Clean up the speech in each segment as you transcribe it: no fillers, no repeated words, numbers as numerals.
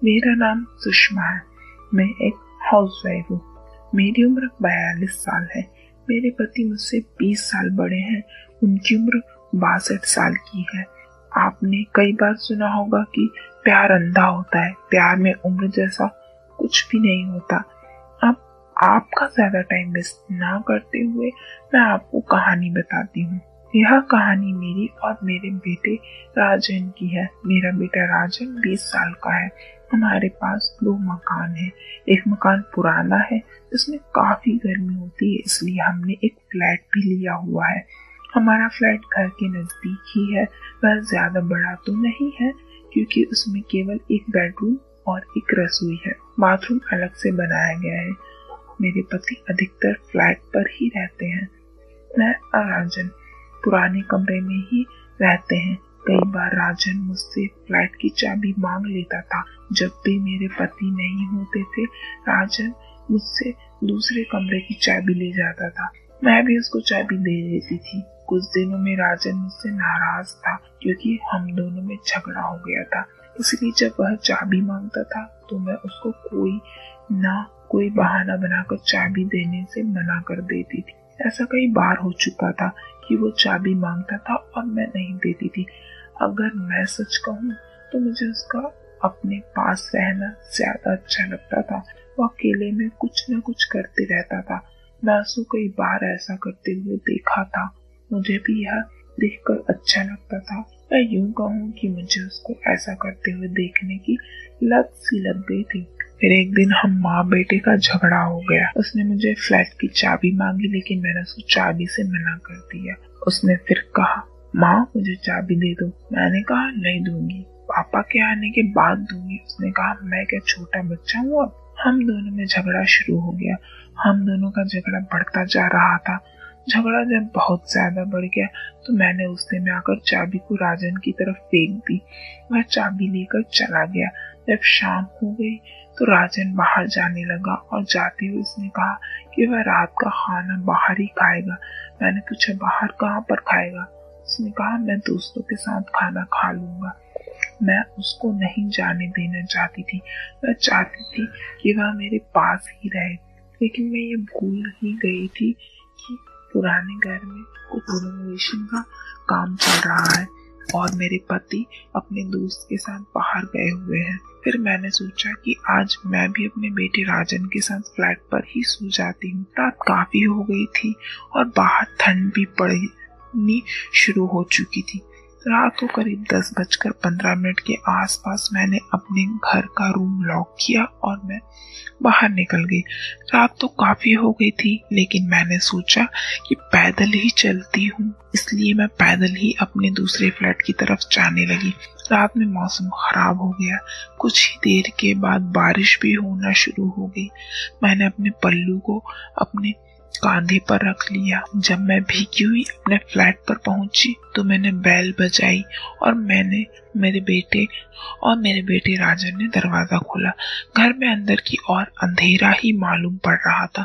मेरा नाम सुषमा है। मैं एक हाउसवाइफ हूँ। मेरी उम्र 42 साल है। मेरे पति मुझसे 20 साल बड़े हैं। उनकी उम्र 62 साल की है। आपने कई बार सुना होगा कि प्यार अंधा होता है, प्यार में उम्र जैसा कुछ भी नहीं होता। अब आपका ज्यादा टाइम वेस्ट ना करते हुए मैं आपको कहानी बताती हूँ। यह कहानी मेरी और मेरे बेटे राजन की है। मेरा बेटा राजन 20 साल का है। हमारे पास 2 मकान है। एक मकान पुराना है जिसमें काफी गर्मी होती है, इसलिए हमने एक फ्लैट भी लिया हुआ है। हमारा फ्लैट घर के नजदीक ही है। वह ज्यादा बड़ा तो नहीं है क्योंकि उसमें केवल एक बेडरूम और एक रसोई है। बाथरूम अलग से बनाया गया है। मेरे पति अधिकतर फ्लैट पर ही रहते हैं। मैं और राजन पुराने कमरे में ही रहते हैं। कई बार राजन मुझसे फ्लैट की चाबी मांग लेता था। जब भी मेरे पति नहीं होते थे, राजन मुझसे दूसरे कमरे की चाबी ले जाता था। मैं भी उसको चाबी दे देती थी। कुछ दिनों में राजन मुझसे नाराज था क्योंकि हम दोनों में झगड़ा हो गया था। इसलिए जब वह चाबी मांगता था तो मैं उसको कोई बहाना बनाकर चाबी देने से मना कर देती थी। ऐसा कई बार हो चुका था कि वो चाबी मांगता था और मैं नहीं देती थी। अगर मैं सच कहूँ तो मुझे उसका अपने पास रहना ज्यादा अच्छा लगता था। वो अकेले में कुछ न कुछ करते रहता था। मैं उसको कई बार ऐसा करते हुए देखा था। मुझे भी यह देखकर अच्छा लगता था। मैं यूं कहूँ कि मुझे उसको ऐसा करते हुए देखने की लत सी लग गई थी। फिर एक दिन हम माँ बेटे का झगड़ा हो गया। उसने मुझे फ्लैट की चाबी मांगी, लेकिन मैंने उसको चाबी से मना कर दिया। उसने फिर कहा, माँ मुझे चाबी दे दो। मैंने कहा नहीं दूंगी, पापा के आने के बाद दूंगी। उसने कहा मैं क्या छोटा बच्चा हूँ अब। हम दोनों में झगड़ा शुरू हो गया। हम दोनों का झगड़ा बढ़ता जा रहा था। झगड़ा जब बहुत ज्यादा बढ़ गया तो मैंने गुस्से में आकर चाबी को राजन की तरफ फेंक दी। वह चाबी लेकर चला गया। जब शाम हो गई तो राजन बाहर जाने लगा और जाते हुए उसने कहा कि वह रात का खाना बाहर ही खाएगा। मैंने पूछा बाहर कहाँ पर खाएगा? उसने कहा मैं दोस्तों के साथ खाना खा लूंगा। मैं उसको नहीं जाने देना चाहती थी। मैं चाहती थी कि वह मेरे पास ही रहे, लेकिन मैं ये भूल ही गई थी कि पुराने घर में कुछ रिनोवेशन का काम चल रहा है और मेरे पति अपने दोस्त के साथ बाहर गए हुए हैं। फिर मैंने सोचा कि आज मैं भी अपने बेटे राजन के साथ फ्लैट पर ही सो जाती हूँ। रात काफी हो गई थी और बाहर ठंड भी पड़नी शुरू हो चुकी थी। रात को करीब 10:15 के आसपास मैंने अपने घर का रूम लॉक किया और मैं बाहर निकल गई। रात तो काफी हो गई थी, लेकिन मैंने सोचा कि पैदल ही चलती हूँ, इसलिए मैं पैदल ही अपने दूसरे फ्लैट की तरफ जाने लगी। रात में मौसम खराब हो गया। कुछ ही देर के बाद बारिश भी होना शुरू हो गई। मैंने अपने पल्लू को अपने कांधे पर रख लिया। जब मैं भीगी हुई अपने फ्लैट पर पहुंची तो मैंने बेल बजाई और मेरे बेटे राजन ने दरवाजा खोला। घर में अंदर की ओर अंधेरा ही मालूम पड़ रहा था।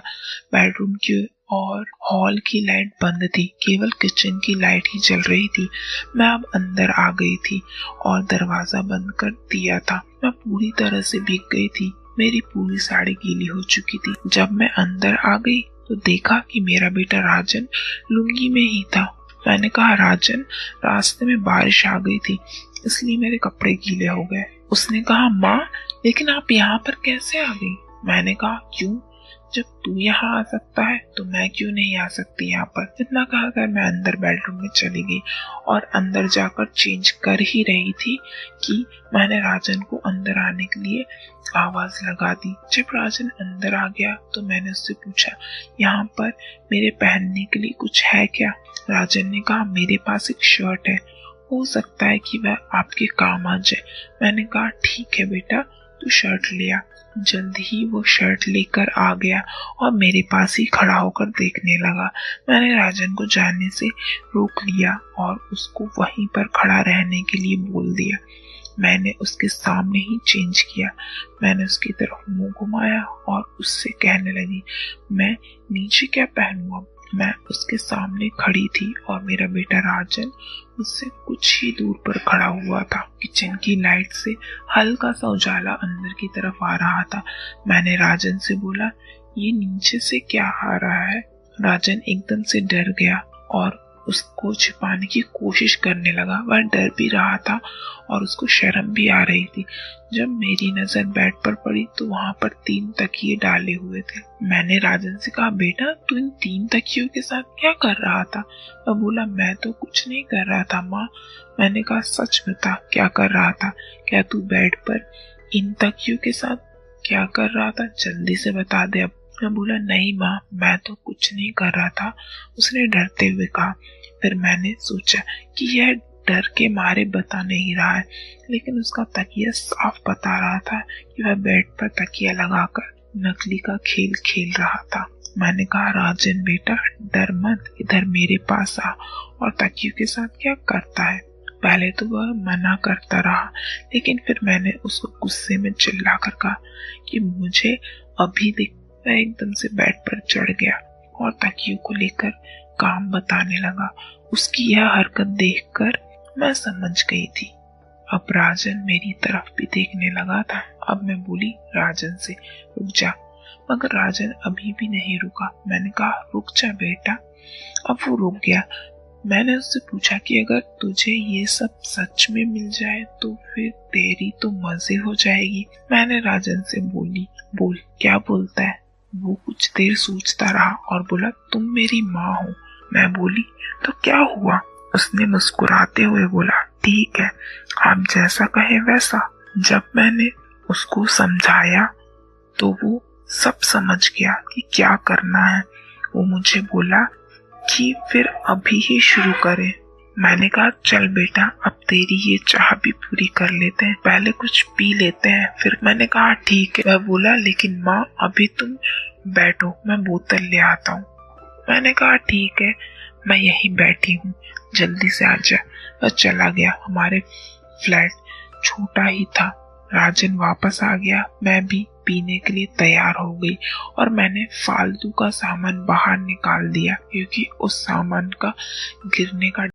बेडरूम की और हॉल की लाइट बंद थी, केवल किचन की लाइट ही जल रही थी। मैं अब अंदर आ गई थी और दरवाजा बंद कर दिया था। मैं पूरी तरह से भीग गई थी। मेरी पूरी साड़ी गीली हो चुकी थी। जब मैं अंदर आ गई तो देखा कि मेरा बेटा राजन लुंगी में ही था। मैंने कहा राजन, रास्ते में बारिश आ गई थी इसलिए मेरे कपड़े गीले हो गए। उसने कहा माँ, लेकिन आप यहाँ पर कैसे आ गई? मैंने कहा क्यों, जब तू यहाँ आ सकता है तो मैं क्यों नहीं आ सकती यहाँ पर। इतना कहकर मैं अंदर बेडरूम में चली गई और अंदर जाकर चेंज कर ही रही थी कि मैंने राजन को अंदर आने के लिए आवाज लगा दी। जब राजन अंदर आ गया तो मैंने उससे पूछा यहाँ पर मेरे पहनने के लिए कुछ है क्या? राजन ने कहा मेरे पास एक शर्ट है, हो सकता है कि वह आपके काम आ जाए। मैंने कहा ठीक है बेटा, तू शर्ट लिया। जल्द ही वो शर्ट लेकर आ गया और मेरे पास ही खड़ा होकर देखने लगा। मैंने राजन को जाने से रोक लिया और उसको वहीं पर खड़ा रहने के लिए बोल दिया। मैंने उसके सामने ही चेंज किया। मैंने उसकी तरफ मुंह घुमाया और उससे कहने लगी मैं नीचे क्या पहनूं अब? मैं उसके सामने खड़ी थी और मेरा बेटा राजन उससे कुछ ही दूर पर खड़ा हुआ था। किचन की लाइट से हल्का सा उजाला अंदर की तरफ आ रहा था। मैंने राजन से बोला, ये नीचे से क्या आ रहा है? राजन एकदम से डर गया और उसको छिपाने की कोशिश करने लगा। वह डर भी रहा था और उसको शर्म भी आ रही थी। जब मेरी नजर बेड पर पड़ी तो वहां पर 3 तकिए डाले हुए थे। मैंने राजन से कहा, बेटा तू इन 3 तकियों के साथ क्या कर रहा था? वह बोला, मैं तो कुछ नहीं कर रहा था माँ। मैंने कहा, सच बता क्या कर रहा था? क्या तू बेड पर इन तकियों के साथ क्या कर रहा था? जल्दी से बता दे अब। मैं बोला, नहीं माँ, मैं तो कुछ नहीं कर रहा था। उसने डरते हुए कहा। फिर मैंने सोचा कि यह डर के मारे बता नहीं रहा है, लेकिन उसका तकिया साफ बता रहा था कि वह बेड पर तकिया लगाकर नकली का खेल खेल रहा था। मैंने कहा, राजन बेटा डर मत, इधर मेरे पास आ और तकियों के साथ क्या करता है? पहले तो वह मना करता रहा, लेकिन फिर मैंने उसको गुस्से में चिल्लाकर कहा कि मुझे अभी देख। वह एकदम से बेड पर चढ़ गया और तकियों को लेकर काम बताने लगा। उसकी यह हरकत देखकर मैं समझ गई थी। अब राजन मेरी तरफ भी देखने लगा था। अब मैं बोली राजन से, रुक जा। मगर राजन अभी भी नहीं रुका। मैंने कहा, रुक जा बेटा। अब वो रुक गया। मैंने उससे पूछा कि अगर तुझे ये सब सच में मिल जाए तो फिर तेरी तो मजे हो जाएगी। मैंने राजन से बोली, बोल क्या बोलता है? वो कुछ देर सोचता रहा और बोला, तुम मेरी माँ हो। मैं बोली, तो क्या हुआ? उसने मुस्कुराते हुए बोला, ठीक है, आप जैसा कहे वैसा। जब मैंने उसको समझाया तो वो सब समझ गया कि क्या करना है। वो मुझे बोला कि फिर अभी ही शुरू करें। मैंने कहा, चल बेटा, अब तेरी ये चाह भी पूरी कर लेते हैं, पहले कुछ पी लेते हैं। फिर मैंने कहा, ठीक है। वह बोला, लेकिन माँ अभी तुम बैठो, मैं बोतल ले आता हूँ। मैंने कहा, ठीक है, मैं यहीं बैठी हूँ, जल्दी से आ जा। वह चला गया। हमारे फ्लैट छोटा ही था। राजन वापस आ गया। मैं भी पीने के लिए तैयार हो गई और मैंने फालतू का सामान बाहर निकाल दिया क्योंकि उस सामान का गिरने का